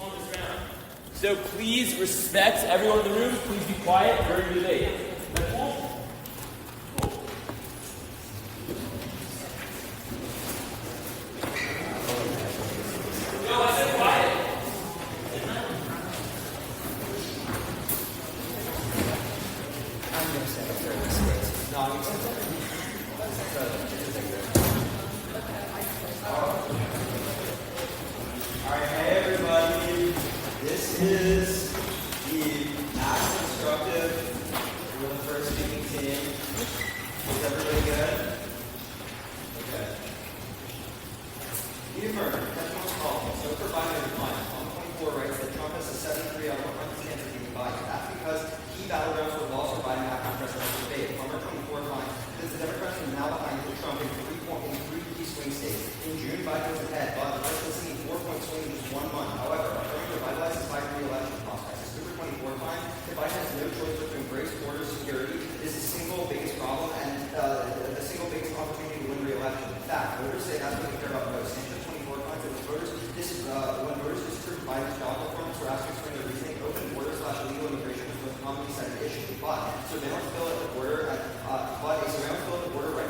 on this round. So please respect everyone in the room. Please be quiet during the debate. That's cool? No, I said quiet. I'm going to stand up there in this space. No, I'm going to stand up there. Alright, hey everybody. This is the National Instructive. We're the first speaking team. Is everybody good? Okay. Humor, that's called. So for Biden decline. 124 writes that Trump has a 73 out of 100 chance of being Biden. That's because key battlegrounds were lost for Biden after presidential debate. Homer 24 finds that the Democrats are now behind Trump in three key swing states. In June, Biden was ahead, but the Vice President 4-point swing in just 1 month. However, affirming revitalizes Biden's re-election prospects. As Super 24 finds that Biden has no choice but to embrace border security is the single biggest problem and the single biggest opportunity to win re-election. In fact, voters say that's what they care about most. Sanchez 24 finds that when voters disapprove Biden's job performance, we're asked to explain their reasoning. Open border/illegal immigration is the most commonly cited issue. But a surveillance bill at the border right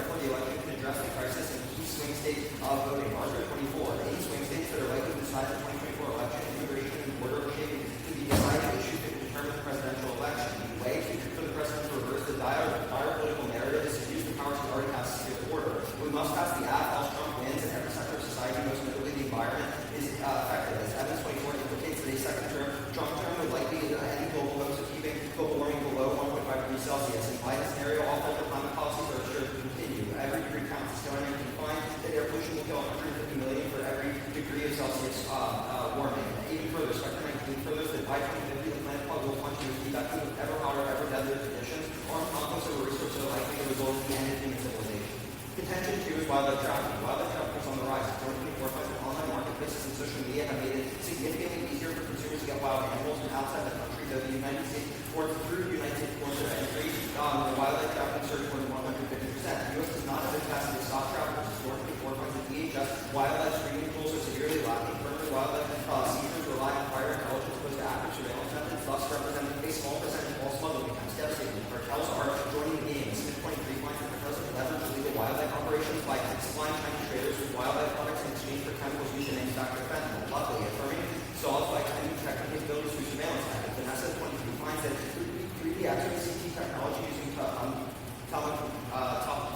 before the election can address the crisis in key swing states of voting. Article 24. Any swing states that are likely to decide the 2024 election, immigration and border shaping to be decided issues that determine the presidential election. The way for the president to reverse the dire political narrative is to use the powers he already has to secure the border. We must pass the act else Trump wins and every sector of society, most notably the environment, is affected. As Evidence 24 implicates that a second Trump term would likely end global hopes of keeping global warming below 1.5 degrees Celsius. In Biden's scenario, all federal climate policies are assured to continue. Every degree counts. Historians can find that air pollution will kill 150 million for every degree of Celsius warming. Even further, Spectrum 19 furthers that by 2050, the planet will plunge into deep with ever hotter, ever deadlier conditions. Armed conflicts over resources are likely to result in the end of human civilization. Contention 2 is wildlife trafficking. Wildlife trafficking is on the rise. 2024 finds that online marketplaces and social media have made it significantly easier for consumers to get wild animals from outside the country. Though the United States ports of entry, the wildlife trafficking surged more than 150%. The U.S. does not have the capacity to stop traffickers. 2024 finds that DHS wildlife screening tools are severely lacking. Currently, wildlife seizures rely on prior intelligence opposed to active surveillance methods, thus representing a small percentage of all smuggling becomes devastating. Cartels are joining the game. Smith 23 finds that cartels have leveraged illegal wildlife operations by supplying Chinese traders with wildlife products in exchange for chemicals used to manufacture fentanyl. Luckily, affirming solved by Chinese detecting capabilities through surveillance tactics. Vanessa 23 finds that 3D X-ray CT technology using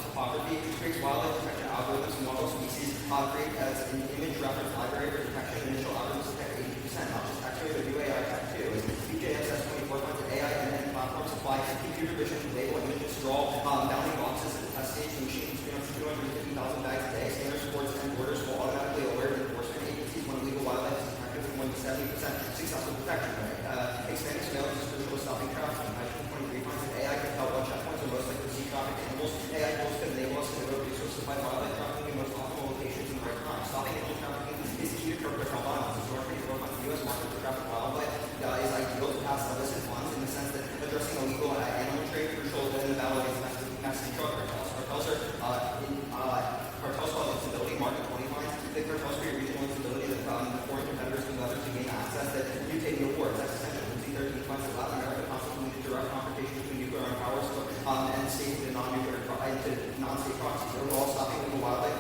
topography creates wildlife detection algorithms and model species create as an image reference library for detection. Initial algorithms detect 80%, not just X-ray, but new AI tech too. BJSS 24 finds that AI and platforms apply computer vision to label images, draw bounding boxes at the test stage. The machine screens 250,000 bags a day. Standards, ports, and borders will automatically alert enforcement agencies when illegal wildlife is detected with more than 70% successful detection rate. Expanding surveillance is crucial to stopping trafficking. IQ 23 finds that AI can tell what checkpoints are most likely to see trafficked animals. AI tools can enable us to devote resources to find wildlife trafficking in most optimal locations in the right time. Stopping animal trafficking is key to curb cartel violence. The North Korean finds the U.S. market for trafficked wildlife is ideal to pass illicit funds in the sense that addressing illegal animal trade is crucial in the battle against Mexican drug cartels. Cartels cause instability. Market 20 finds that cartels create regional instability that foreign competitors can leverage to gain access that mutate new wars. That's essential. C13 finds that Latin America constantly leads to direct confrontation between nuclear armed powers and states into non-state proxies. Overall, stopping illegal wildlife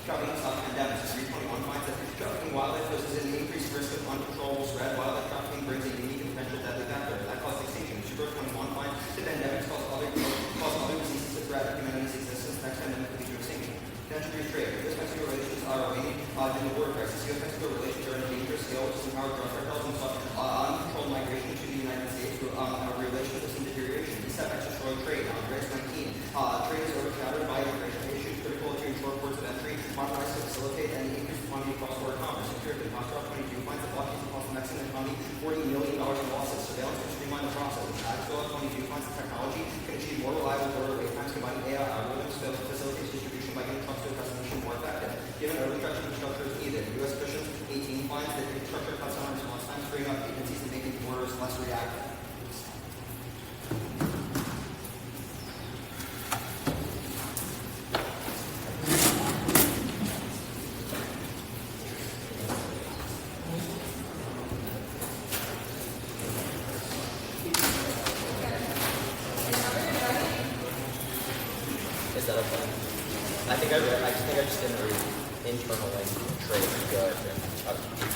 trafficking and stopping pandemics. 321 finds that trafficking wildlife poses an increased risk of uncontrollable spread. Wildlife trafficking brings a unique and potential deadly vector that causes extinction. 21 finds that pandemics cause other diseases to threaten humanity's existence. Next pandemic will lead to extinction. Potential free trade. U.S.-Mexico relations are waning in the border crisis. U.S.-Mexico relations are in a dangerous scale, which is empowered drug cartels and uncontrolled migration to the United States. Our relationships in deterioration. ESEP destroyed trade. Grace 19. Trade is overshadowed by immigration issues critical to ensure ports of entry, modernize to facilitate and increase quantity of cross-border commerce. Security. Moscow 22 finds that blockades cost the Mexican economy $40 million in losses. Surveillance can streamline the process. Agriculture 22 finds that technology can achieve more reliable border wait times, combining AI algorithms to facilitate distribution by getting trucks to a destination more effective. Given early direction infrastructure is needed, U.S. officials 18 finds that infrastructure cuts down response times, freeing up agencies and making borders less reactive. I just didn't read internal link trade good. Okay.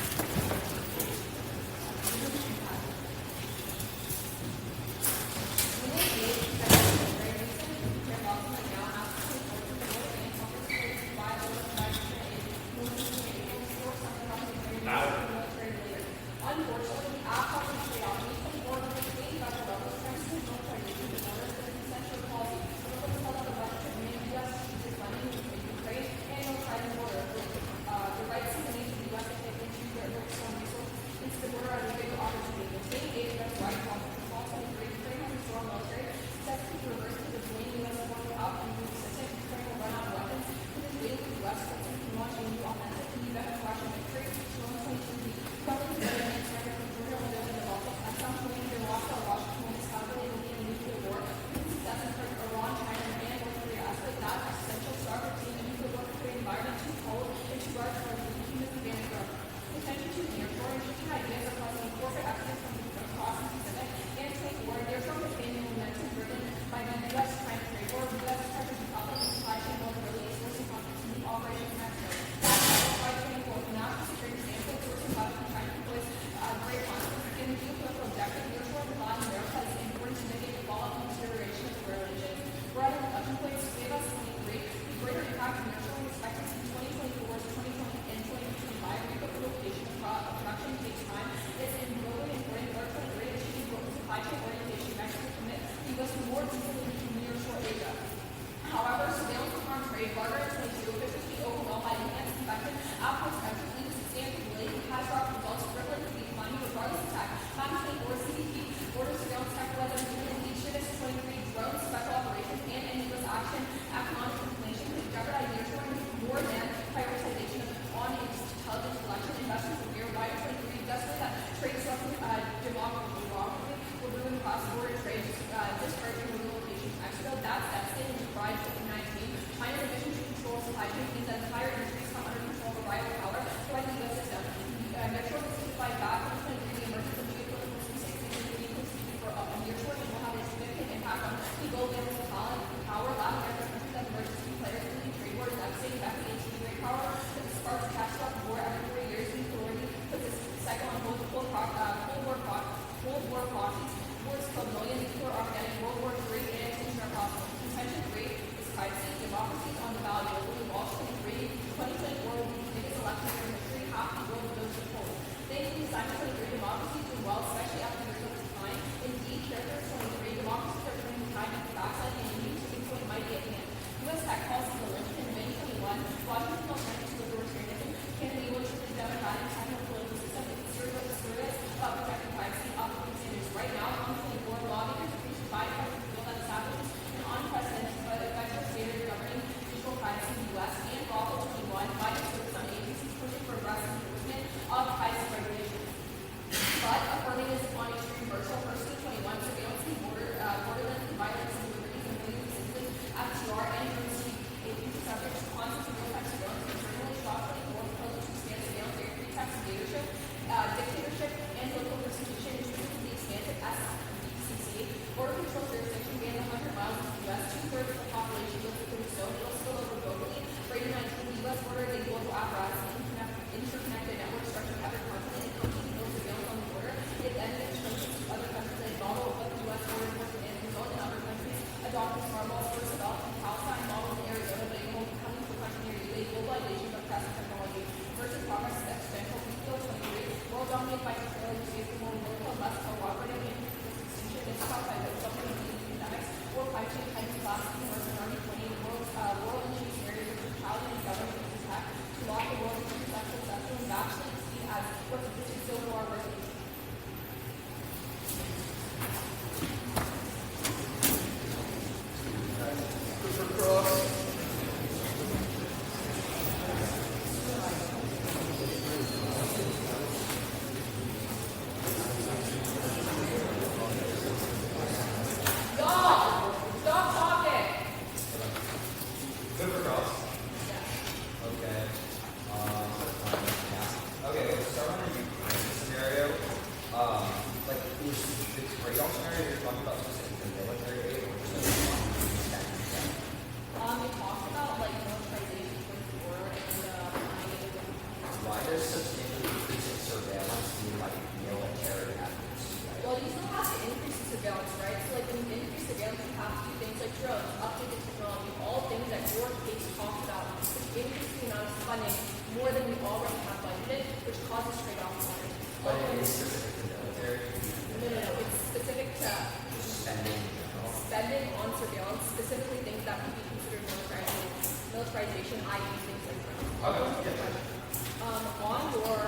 militarization, i.e. things like that. Okay. Yeah. On your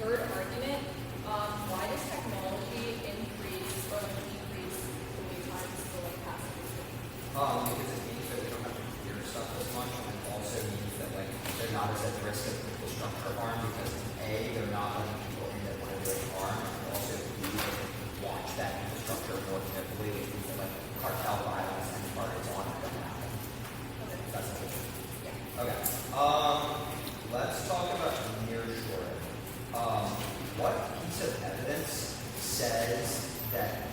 third argument, why does technology increase or like decrease the wait times for like passive research? Because it means that we don't have to compare stuff as much, and it also means that like they're not as at risk of infrastructure harm because A, they're not letting people in that want to do harm, and also B, they can watch that infrastructure more carefully. It means that like cartel violence and targets on it don't happen. Okay. That's the issue. Yeah. Okay. Let's talk about nearshoring. What piece of evidence says that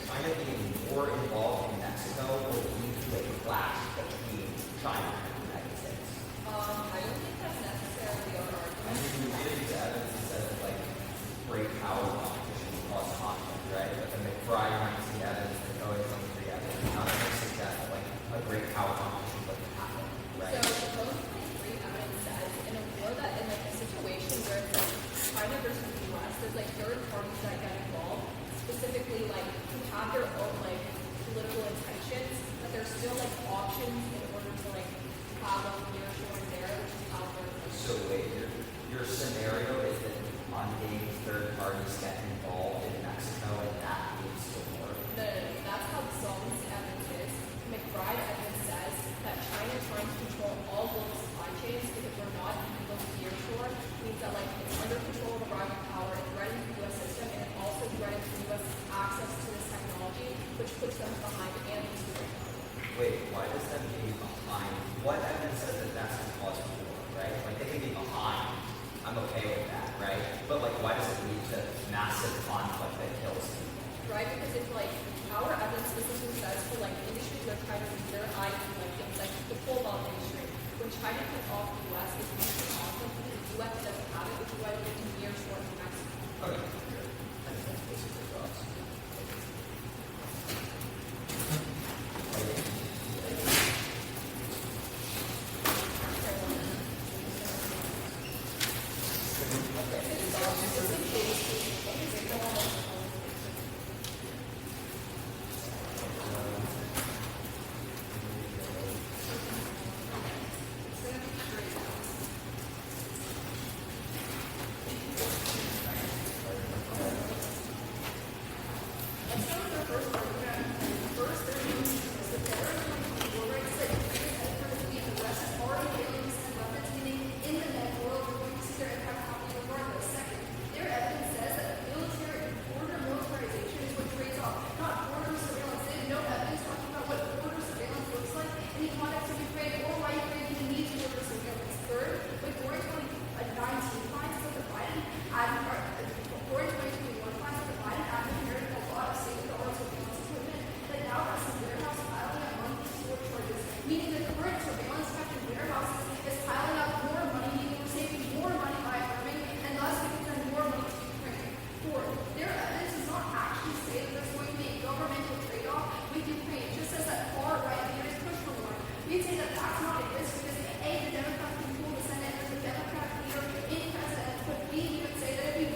China being more involved in Mexico will lead to a clash between China and the United States? I don't think that's necessarily our I argument. mean, we get into evidence that says like great power competition will cause conflict, right? But the McBride Weinstein evidence, the OA23 evidence, none of them suggest that like a great power competition wouldn't happen, right? So the post-23 evidence says in a war that in like a situation where it's like China versus the US, there's like third parties that get involved, specifically like who have their own like political intentions, but there's still like options in order to like have a nearshoring there, which is how they're So wait, your scenario is that unnamed third parties get involved in Mexico and that leads to war. No, that's how the Solvency evidence is. McBride evidence says that China trying to control all global supply chains because we're not able to nearshore means that like it's under control of the rising power, it threatens the U.S. system, and it also threatens the U.S. access to this technology, which puts them behind and considering. Wait, why does that mean behind? What evidence says that that's going to cause war, right? Like they can be behind. I'm okay with that, right? But like, why does it lead to massive conflict that kills people? Right? Because it's like our evidence specifically says for like industries where China is leader, i.e. like things like the cobalt industry, when China cuts off the U.S., it's usually conflict because the U.S. doesn't have it, which is why we get to nearshore to Mexico. Okay, good. I think that's basically for us. Democrats control the Senate, there's a Democratic leader in president, but we even say that if we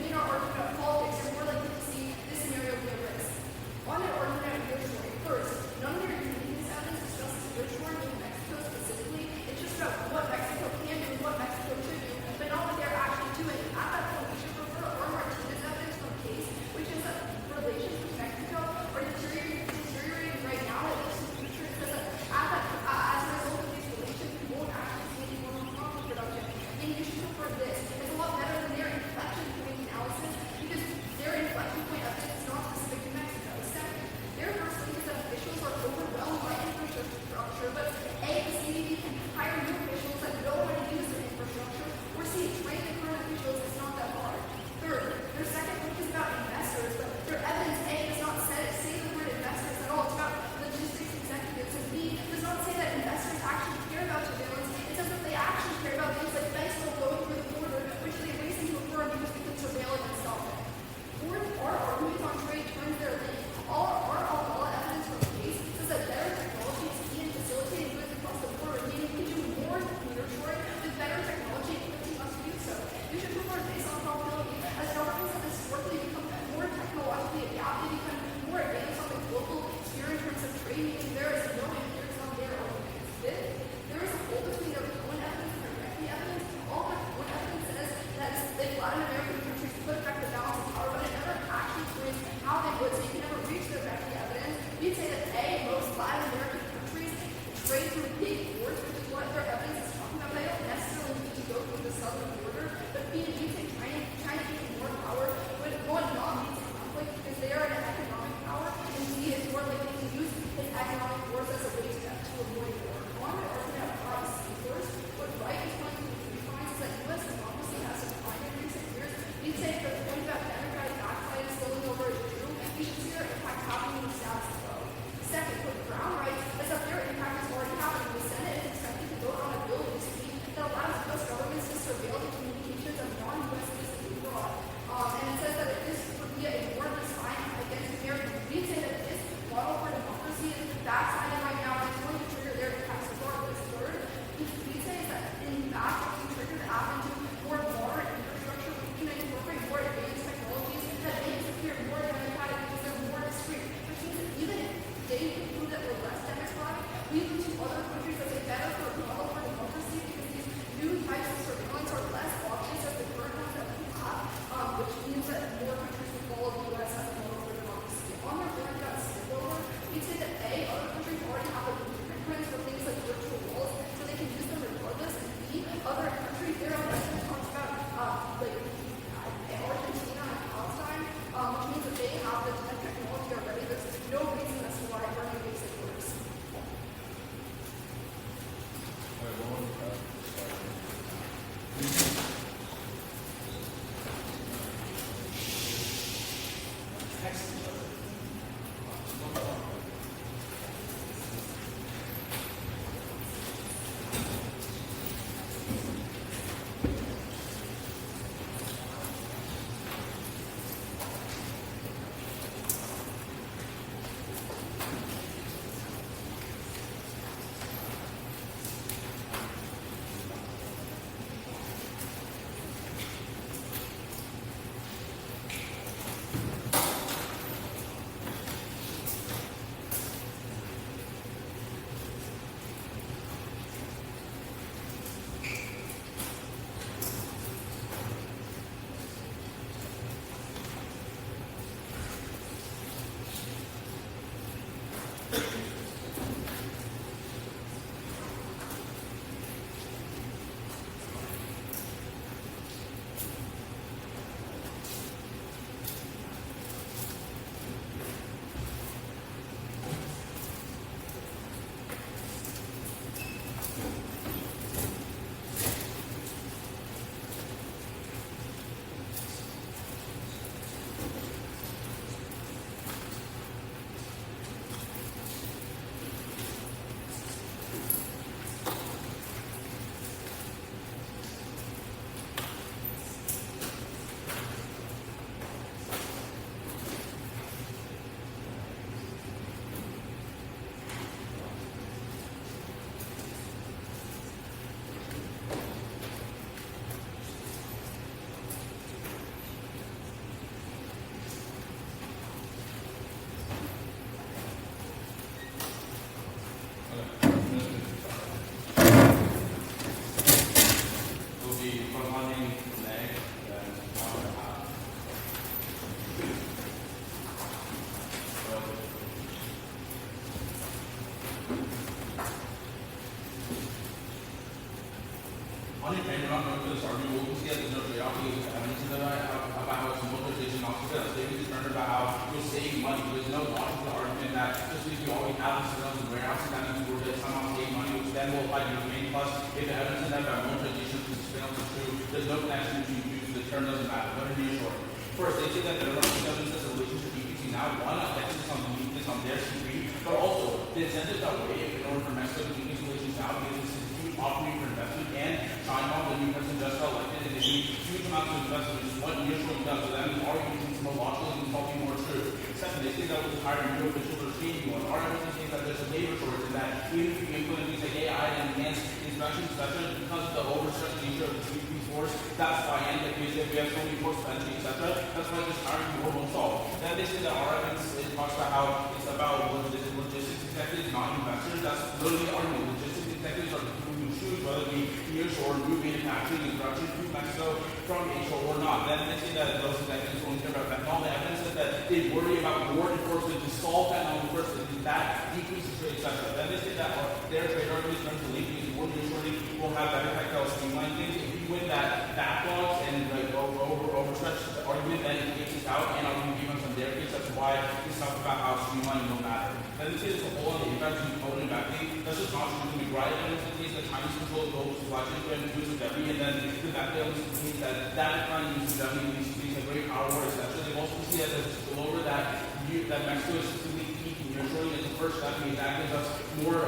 on going for this argument, we'll see that there's no trade-off because there's evidence in the about how it's motorization not fulfilled. They can determine about how you'll save money. There's no logic to the argument that just because you always have this surveillance and warehouses, that means we're going to somehow save money, which then will apply to your main plus. If the evidence in that motorization and surveillance is true, there's no connection between you, so the term doesn't matter. Let me reassure you. First, they say that there are evidence that the relationship between now one emphasis on the uniqueness on their security, but also the incentives that way in order for Mexico to increase relations now because this is a huge opportunity for investment and China, the new president just got elected, and they need huge amounts of investment, which is what nearshoring does. So that means our argument is more logical and probably more true. Second, they say that we'll hire new officials or train new ones. Our evidence is that there's a labor shortage and that even if we implement things like AI and enhanced inspections, etc., because of the overstretched nature of the CBP force, that's why, and because we have so many force penalties, etc., that's why just hiring more won't solve. Then they say that our evidence talks about how it's about logistics executives, not investors. That's literally the argument. Logistics executives are the people who choose whether we nearshore or move manufacturing and production to Mexico from Asia or not. Then they say that those executives only care about fentanyl. The evidence is that they worry about more enforcement to solve fentanyl first, and that decreases trade, etc. Then they say that their trade arguments are to leave because more nearshoring will have better tactile streamline things. If you win that backlogs and overstretch the argument, then it takes us out, and I'll give them some their case. That's why we talk about how streamlining will matter. Then they say there's a whole on the impact of code and backing. That's just not true. The McBride evidence indicates that Chinese control the global supply chain and use of Debbie, and then the back evidence indicates that decline in use of Debbie means these a great power war, etc. They've also seen that there's a lower that Mexico is simply peaking nearshoring as the first step, because that gives us more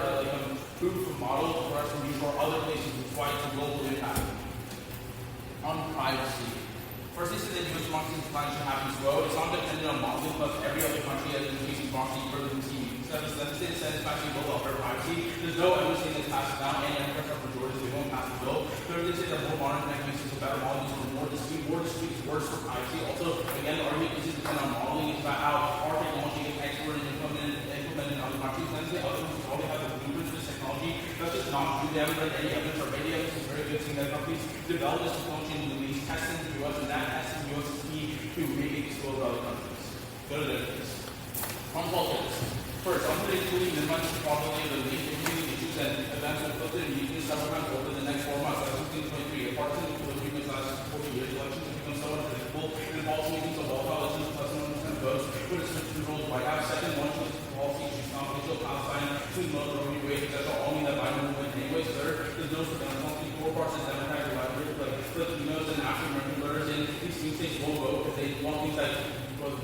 proof of models for us to use for other places, which is why it's a global impact. On privacy. First, they said that U.S. democracy supply should happen slow. It's not dependent on modeling, but every other country has been facing democracy further than TV. Then they say satisfaction of welfare privacy. There's no evidence saying this passes down, and Democrats are majorities, they won't pass the bill. Third, they say that more modern techniques is a better model for more dispute. More dispute is worse for privacy. Also, again, the argument isn't dependent on modeling. It's about how our technology gets exported and implemented in other countries. Then they say other countries already have the blueprint for this technology. That's just not true. They haven't read any evidence or any evidence is very good saying that companies develop this technology and release testing in the U.S. and that testing in the U.S. is key to making it slow to other countries. Go to their case. On politics. First, unpredictability minimizes the probability of the lead issues and events will filter and use several times over the next 4 months. As 1623, a partisan equilibrium in the last 40 years, elections have become so unpredictable, and policy meetings of all elections plus 100% votes, but it's switched to rules White House. Second, one choice policy issues, confidential Palestine, two most Roe v. Wade, etc. all mean that Biden will win anyways. Third, there's no surveillance policy. 4 partisan Democrats are like Filipinos and African American voters in these swing states will vote because they want things like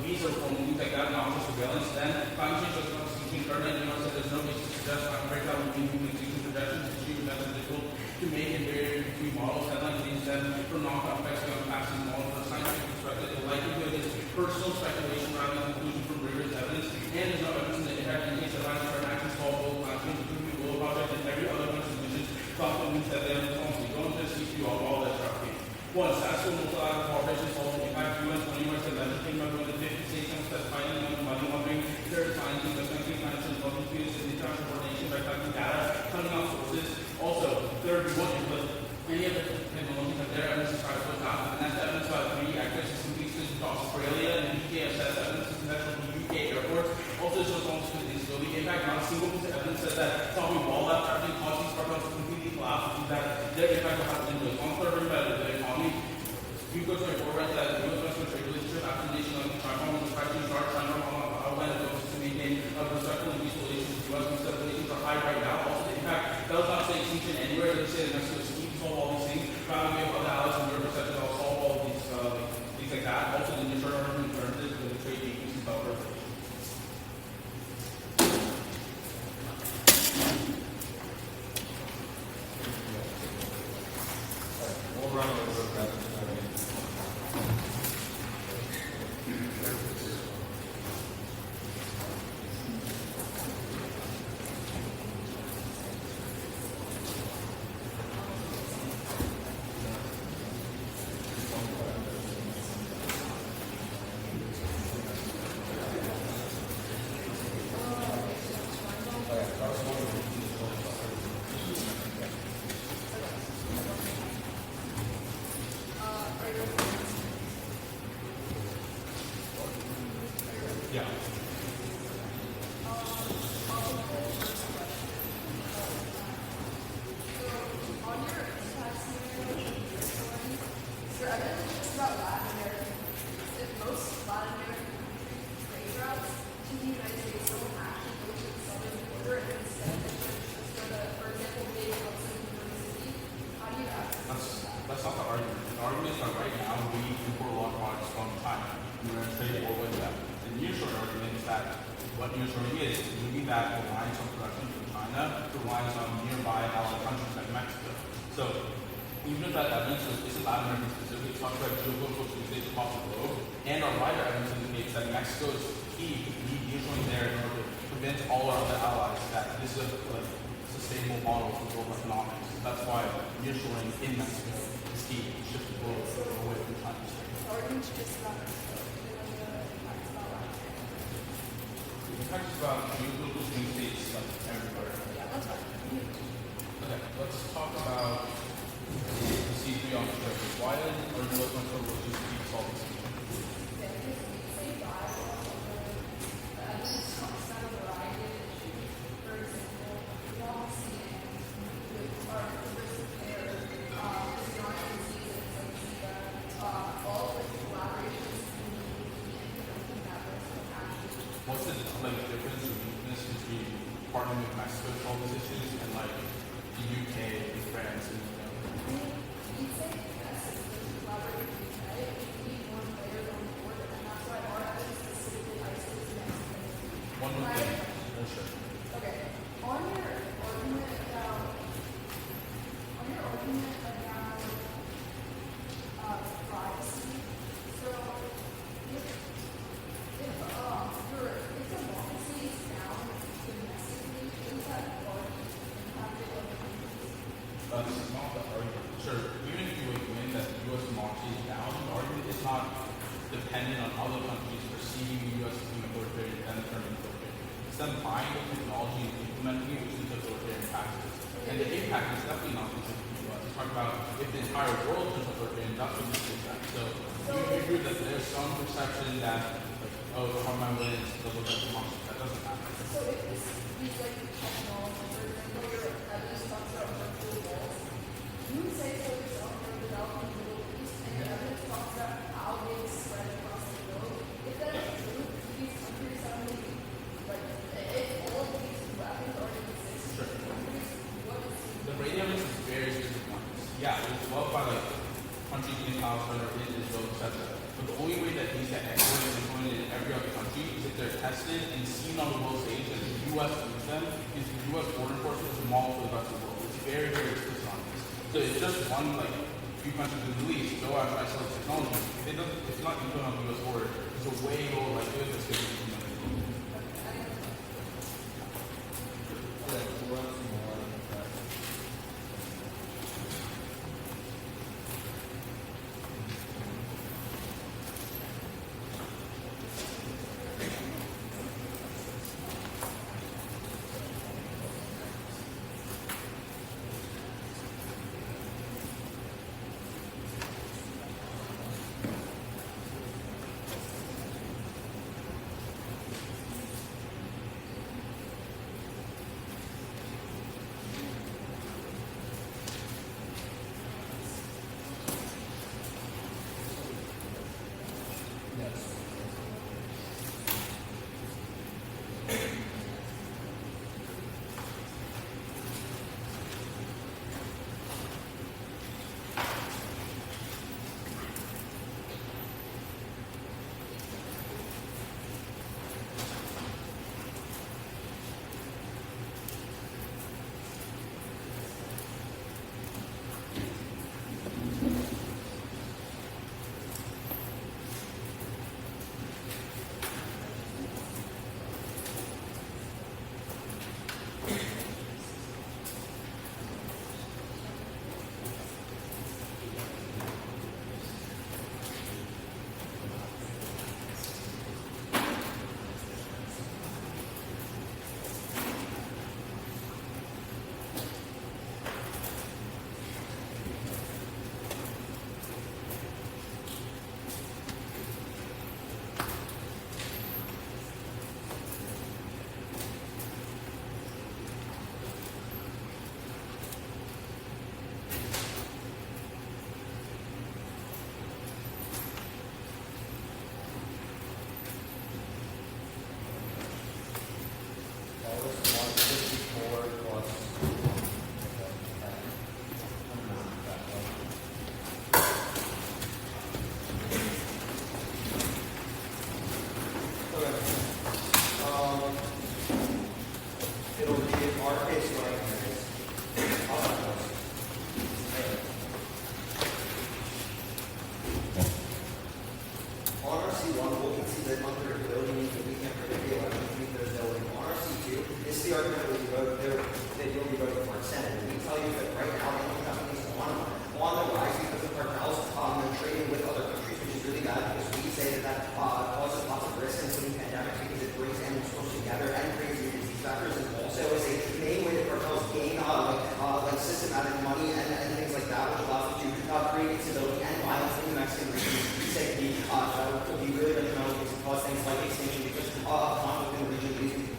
visa reform and things like that, not just surveillance. Then climate change doesn't current and said there's no basis to suggest climate breakdown will be extinction projections to achieve methods difficult to make and vary between models. Headline things then from non-complex to unpassing models from a scientific perspective. The likelihood is personal speculation rather than conclusion from rigorous evidence, and there's no evidence in the impact in case headlines for an action solve global climate change, including the global project and every other country's emissions. Confident means that they have the policy. Go into the CPU on all that traffic. One, successful multilateral cooperation solves the impact of UN 20 US and legislation came up with the 50 states and specifying the money laundering, terrorist financing, domestic financial involvement, and international coordination by collecting data, cutting off sources. Also, third, we won't input any of the technologies that their evidence is trying to put down, and that's evidence about 3 access to completions to Australia and the UK assess evidence is connected with UK airports. Also shows almost instability impact. Not a single piece of evidence says that solving wall-out trafficking causing smartphones to completely collapse, which is that their impact will happen anyways. On third, about the economy. You go to a forward that the U.S. trade relationship after the nation like China was trying to start China outline of focus to maintain a respectful and peaceful relations with the U.S. Because relations are high right now. Also, in fact, that was not say extinction anywhere. They say that Mexico is key to solve all these things. Rather, we have other allies in Europe that will solve all of these things like that. Also, the near term alternatives for the trade decreases about relations. We'll run over that. Yeah. that what nearshoring is moving that reliance on production from China to reliance on nearby allied countries like Mexico. So even if that evidence is Latin American specific, it talks about geopolitical usage across the globe, and our wider evidence indicates that Mexico is key to nearshoring there in order to convince all our other allies that this is a sustainable model for global economics. That's why nearshoring in Mexico is key to shift the globe away from China. Orange just about Mexico. The impact is about geopolitical swing states like everywhere. Yeah, that's fine. Okay, let's talk about the C3 on the trade. Why are you looking for religious keep solving this? Yeah, because we say five the evidence talks about a variety of issues. For example, we all see with our risk care, physiological diseases like Zika, all of the collaborations we need in preventing that risk of actually. What's the difference or weakness between partnering with Mexico to solve these issues and like the UK and France and We'd say yes, is to collaborate with the UK. We need more players on board, and that's why our evidence specifically isolates Mexico. one more Right. thing? No, sure. Okay. On your argument about privacy, so if democracy is down domestically, shouldn't that already impact it other countries? This is not the argument. Sure, even if you would win that the U.S. democracy is down, the argument is not dependent on other countries perceiving the U.S. as being authoritarian and then turning authoritarian. It's them buying the technology and implementing it, which is authoritarian practices. And the impact is definitely not specific to the U.S. It's talking about if the entire world turns authoritarian, that's what this is at. So you agree that there's some perception that, like, oh, the harm my wins, the look at democracy, that doesn't happen. So if these like technology, for example, your evidence talks about virtual walls, you would say for yourself you're developing the Middle East, and your evidence talks about how they spread across the globe. If that is true, these countries suddenly, like, if all of these weapons already exist in these countries, what is The radio evidence is very specific ones. Yeah, it's developed by like countries in Palestine or in Israel, etc. But the only way that these get exported and implemented in every other country is if they're tested and seen on the world stage and the U.S. uses them, is the U.S. border enforcement is a model for the rest of the world. It's very, very explicit on this. So it's just one like few countries in the Middle East go out and isolate technology. It's not even on the U.S. border. It's a way lower likelihood that's going to be implemented. Okay, we'll run some more. Yes. RC1, we'll concede that unpredictability means that we can't predict the election, means there's no way. On RC2, this is the argument that you'll be voting for in Senate. And we tell you that right now, animal companies on the rise because of cartels and trading with other countries, which is really bad because we say that causes lots of risk, including pandemics, because it brings animals close together and brings disease factors, and also is a main way that cartels gain like systematic money and things like that, which allows them to create instability and violence in the Mexican region. We say could be really detrimental because it cause things like extinction because conflict in the region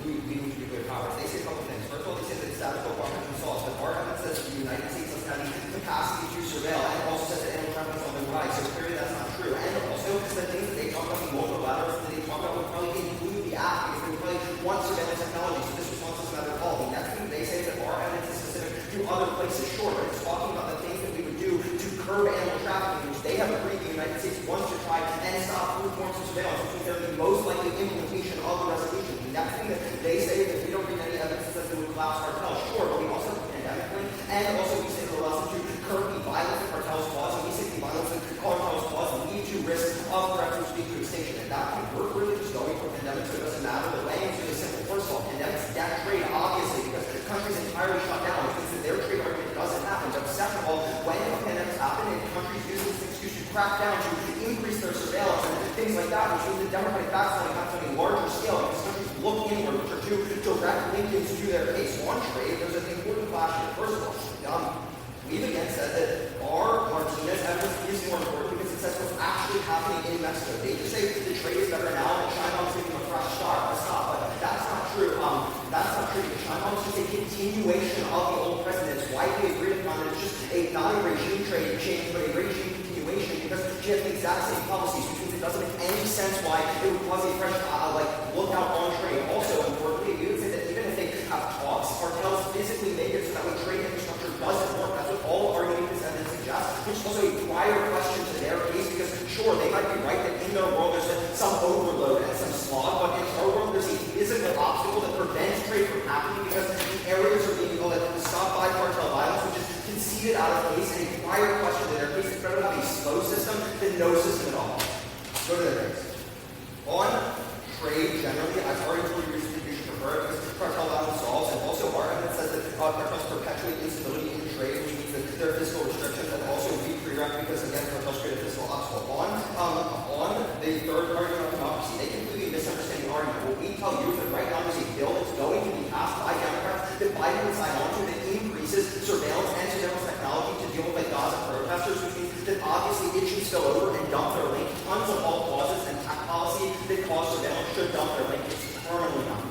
leading to nuclear powers. They say a couple things. First of all, they say that status quo can be solved. But our evidence says the United States doesn't have the capacity to surveil, and also says that animal trafficking is on the rise. So clearly that's not true. And also the things that they talk about, the multilaterals that they talk about, would probably include the act because they would probably want surveillance technology. So this response doesn't matter at all. The next thing they say is that our evidence is specific to other places. Sure, but it's talking about the things that we would do to curb animal trafficking, which they have agreed the United States wants to try and stop through forms of surveillance, which means they're the most likely implementation of the resolution. The next thing that they say is that we don't bring any evidence that they would collapse cartels. Sure, but we also have a pandemic link, and also we say that it allows them to curb the violence that cartels cause, and we say the violence that cartels cause lead to risk of threats which lead to extinction. And that point, we're really just going for pandemics, so it doesn't matter. The way is really simple. First of all, pandemics death trade, obviously, because the country's entirely shut down, which means that their trade argument doesn't happen. But second of all, when pandemics happen and countries use this excuse to crack down to increase their surveillance and things like that, which means the democratic backsliding happens on a larger scale because countries look inward, which are two direct linkage to their case. On trade, there's an important clash here. First of all, we've again said that our Martinez evidence is more important because it says what's actually happening in Mexico. They just say the trade is better now and China is giving them a fresh start. But that's not true. That's not true. China is just a continuation of the old precedent. It's widely agreed upon that it's just not a regime trade change, but a regime continuation because she has the exact same policies, which means it doesn't make any sense why it would cause a fresh lookout on trade. Also, importantly, you would say that even if they have talks, cartels physically make it so that when trade infrastructure doesn't work, that's what all arguing this evidence suggests, which is also a prior question to their case because sure, they might be right that in their world there's some overload and some slog, but in our world there's a physical obstacle that prevents trade from happening because the areas are being stopped by cartel violence, which is conceded out of case, and a prior question to their case is better to have a slow system than no system at all. Go to the next. On trade, generally, I've already told you recently you should prefer it because cartel violence solves, and also our evidence says that cartels perpetuate instability in trade, which means that there are fiscal restrictions and also weak prereq because, again, cartels create a fiscal obstacle. On the third argument of democracy, they completely misunderstand the argument. What we tell you is that right now there's a bill that's going to be passed by Democrats that Biden would sign on to that increases surveillance and surveillance technology to deal with Gaza protesters, which means that obviously it should spill over and dump their link. Tons of all clauses and tax policy that cause surveillance should dump their link. It's permanently not.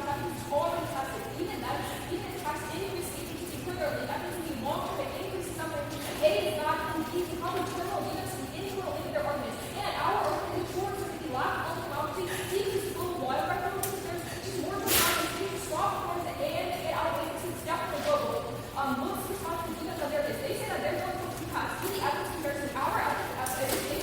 these evidence is already tested. Even then, even if tax increase agency further, the evidence will be long-term and increase something. A is not easy, probably criminal, even some internal in their arguments. And our argument is short term, the lack of technology, decreases global wildlife concerns, which is more dramatic, decreases swap forms, and our agency is definitely global. Most responsible because of their is. They say that they're going to pass to the evidence comparison. Our evidence say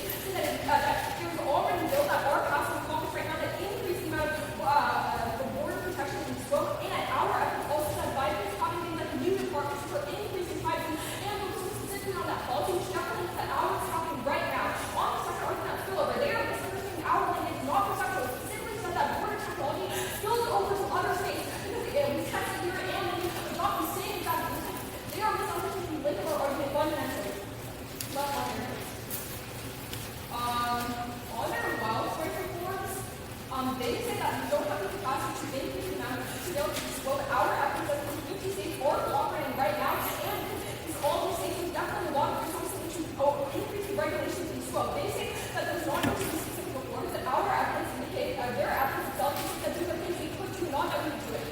that there was already a bill that our passing Congress right now that increased the amount of the border protection in scope. And our evidence also said Biden is talking things like new departments for increasing privacy and specifically on that policy, which definitely that our is talking right now. On the second argument that spillover, they are misunderstanding our language, not perceptual. Specifically said that border technology spills over to other states because we tested here and we got the same exact. They are misunderstanding the link of our argument fundamentally. Left on here. On their wildlife reports, they say that we don't have the capacity to increase the amount of surveillance to scope. Our efforts that 50 states are cooperating right now, and it's all the states who definitely want resources to increase the regulations in scope. They say that there's not going to be specific reforms, that our evidence indicate their evidence itself that these are things we could do, not that we do it.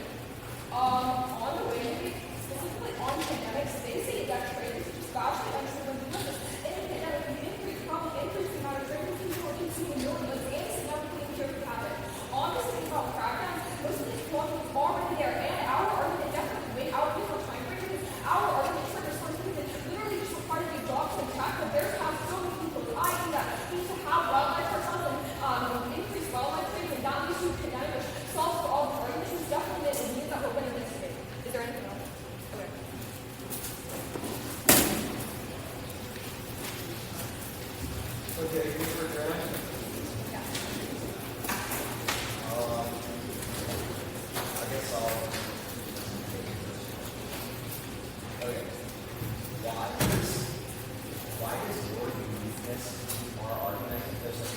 On the way, specifically on pandemics, they say that trade is especially uncertain with this. In a pandemic, we probably increase the amount of trade between people consuming more goods and significantly increase the habit. On this thing about crackdowns, most of these problems are already there, and our argument definitely wait out before time frame because our argument triggers something that literally just requires a dog to track, but there's not so many people who I think that need to have wildlife cartels and increase wildlife trade and not use to pandemic, which solves for all the arguments. It's definitely a need that we're winning this debate. Is there anything else? Okay. Okay, you for adjournment? Yeah. I guess I'll. Okay. Why does your uniqueness keep our argument if there's a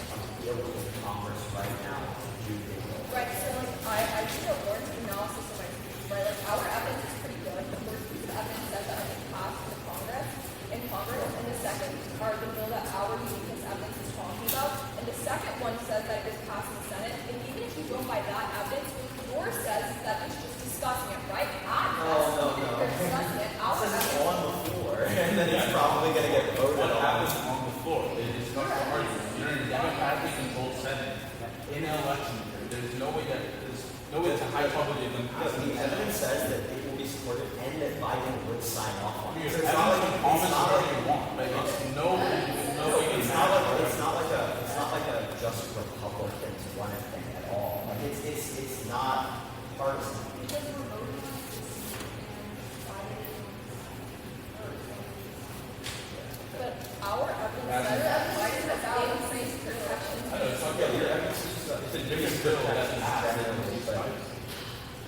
deal with Congress right now to do digital? Right, so like I did a warranty analysis of my speech, right? Like our evidence is pretty good. The first piece of evidence says that it passed in Congress, and the second are the bill that our uniqueness evidence is talking about, and the second one says that it was passed in the Senate. And even if you go by that evidence, yours says that it's just discussing it, right? No. They're discussing it. Our This is evidence. on the floor, and then it's probably going to get voted What on. happens on the floor? They discuss the argument. You're in a democratically controlled Senate. In an election year, there's no way to high probability of them passing. The evidence says that it will be supported and that Biden would sign off on it. Because So it's not like promise whatever you want, but it's it's not like a just Republicans run it thing at all. Like it's not partisan. Because we're voting on this but our evidence says that Biden has increased protection. I know, it's not good. Your evidence is it's a different bill that's passed.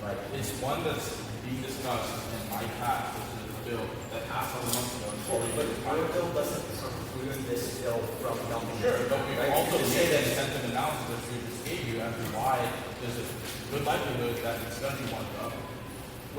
Right. It's one that's being discussed and might pass, which is a bill that passed a month ago. But your bill doesn't preclude this bill from coming. Sure, but we Right? also You just made say an incentive analysis that we just gave you as to why there's a good likelihood that it's going to be one up.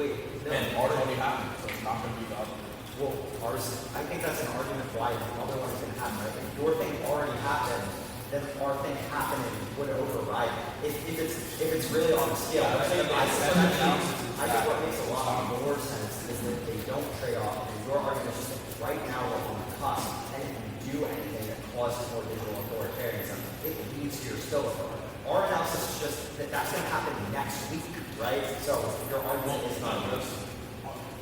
Wait, no, And ours already happened, so it's not going to be the other. well, ours, I think that's an argument why the other one's going to happen, right? If your thing already happened, then our thing happening would override. If it's really on the scale, Yeah, I think analysis I think what makes a lot more sense is that they don't trade off. And your argument is just like right now we're on the cusp, and if you do anything that causes more digital authoritarianism, it leads to your spillover. Our analysis is just that that's going to happen next week, right? So your argument is not No, that's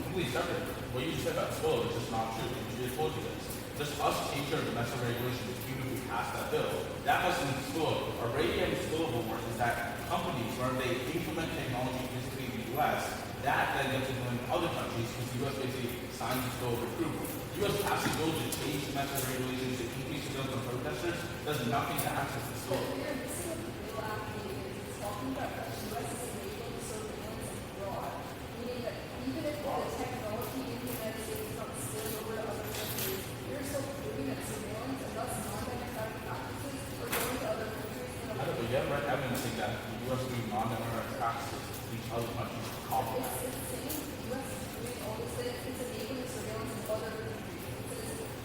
completely separate. What you just said about spillover is just not true. You just told you this. Just us taking care of domestic regulations, even if we pass that bill, that wasn't spillover. Our radiating spillover work is that companies, where they implement technology physically in the U.S., that then gets implemented in other countries because the U.S. basically signs the spillover approval. The U.S. passes bills to change domestic regulations to increase the guns on protesters does nothing to access the spillover. We're missing what the bill actually is. It's talking about that the U.S. is enabling surveillance abroad, meaning that even if the technology in the United States is not spilled over to other countries, you're still proving that surveillance and thus non-democratic practices are going to other countries. I don't know, you have right evidence that the U.S. doing non-democratic practices to teach other countries to copy that. It's saying the U.S. is doing all this, that it's enabling surveillance in other countries,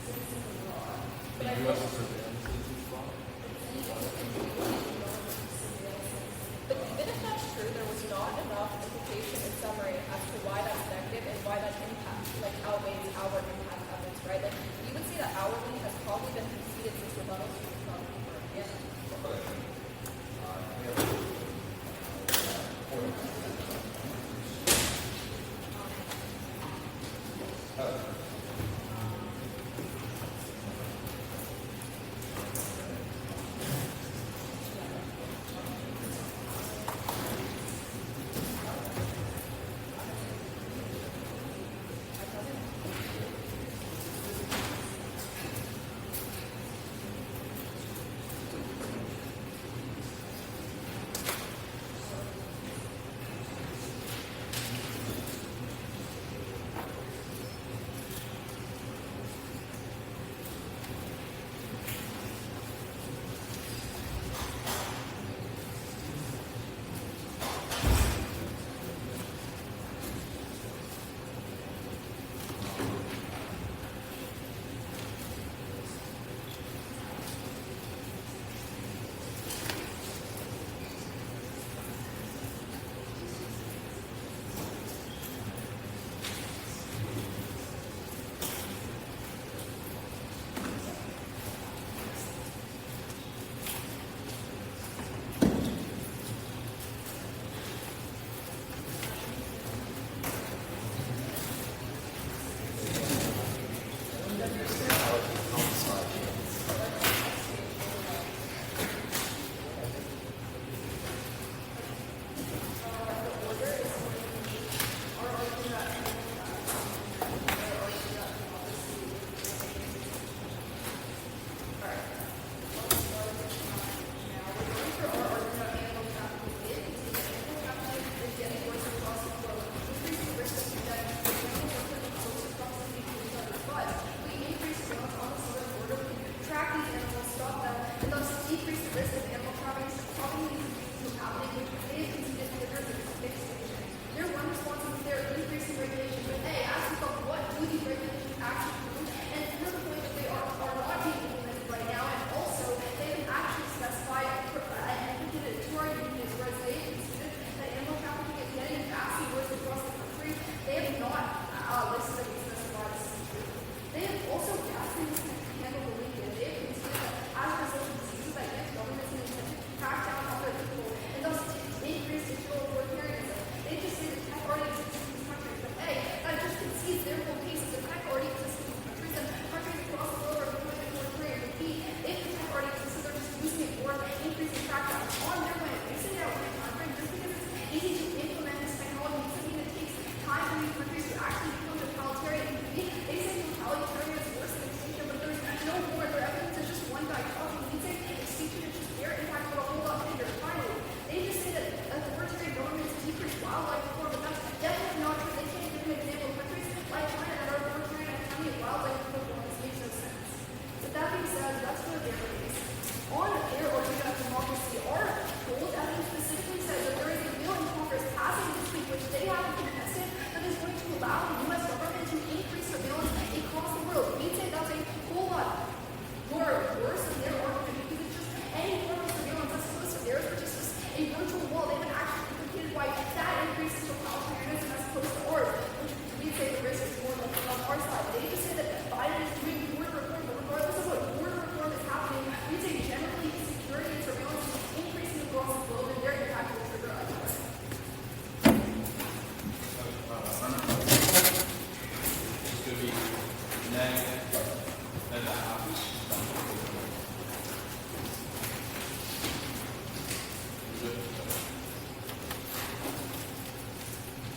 citizens abroad. The U.S. is surveillance agencies wrong. But even if that's true, there was not enough why that impact outweighs our impact evidence, right? You would say that our link has probably been conceded since rebuttals to the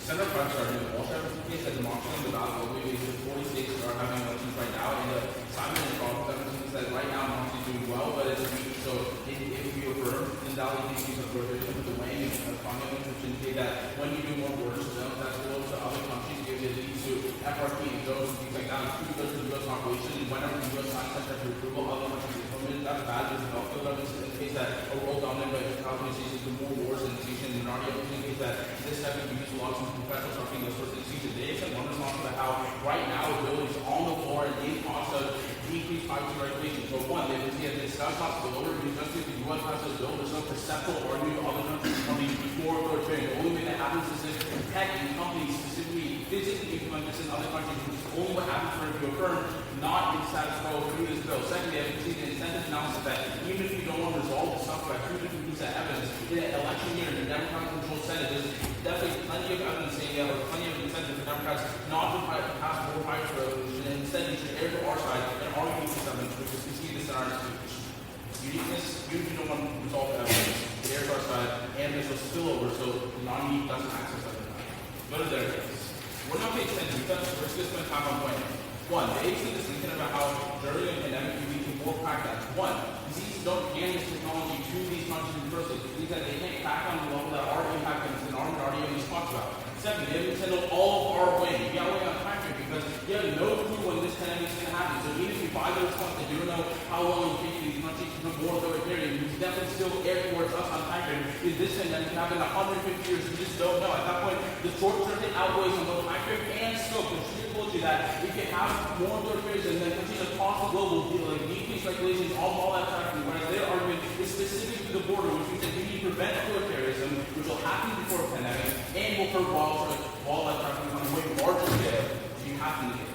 Senator Price started in the Washington case that democracy without the 40 states are having elections right now, and Simon and Carl said right now democracy is doing well, but it's weak. So if we affirm, then that would be a prohibition with the way and funding, which indicate that when you do more border surveillance, that's below to other countries, it leads to FRP and those and things like that. It's 2/3 of the U.S. population, and whenever the U.S. signs such after approval, other countries implement that's bad. There's a development of indicates that a world dominated by organizations with more wars and institutions, and minority indicates that this type of use laws and professional something those sorts of institutions. They said one response to how right now the bill is on the floor and in process of decreased privacy regulations. So one, they have discussed possible lower just if the U.S. passes a bill, there's no perceptual argument of other countries coming before authoritarian. The only way that happens is if protecting companies specifically physically implement this in other countries, which is only what happens for it to occur, not in status quo through this bill. Secondly, I can see the incentive analysis that even if you don't want to resolve the stuff by 2 different pieces of evidence, in an election year in the Democratic-controlled Senate, there's definitely plenty of evidence saying there are plenty of incentive for Democrats not to pass more rights resolution, and instead you should err to our side and argue with them, which is we see this in our institution. Uniqueness, even if you don't want to resolve the evidence, it errs our side, and there's a spillover, so the non-unique doesn't access that. Go to their case. We're not paying attention because we're just going to spend time on point. One, the agency is thinking about how during a pandemic you need to more practice. One, diseases don't hand this technology to these countries in the first place. It means that they can't crack on the level that our impact is and our minority of these talks about. Second, they haven't handled all of our way. We got to wait on time frame because you have no clue when this pandemic is going to happen. So even if you buy the response, they don't know how long it will take these countries to become more authoritarian. You definitely still err towards us on time frame. Is this pandemic can happen in 150 years? We just don't know. At that point, the short circuit outweighs on both time frame and scope. Which we told you that we can have more authoritarians and then countries across the globe will do like decrease regulations all that trafficking. Whereas their argument is specific to the border, which means that we need to prevent authoritarianism, which will happen before a pandemic, and will hurt wildlife trafficking on a way larger scale. So you have to need it.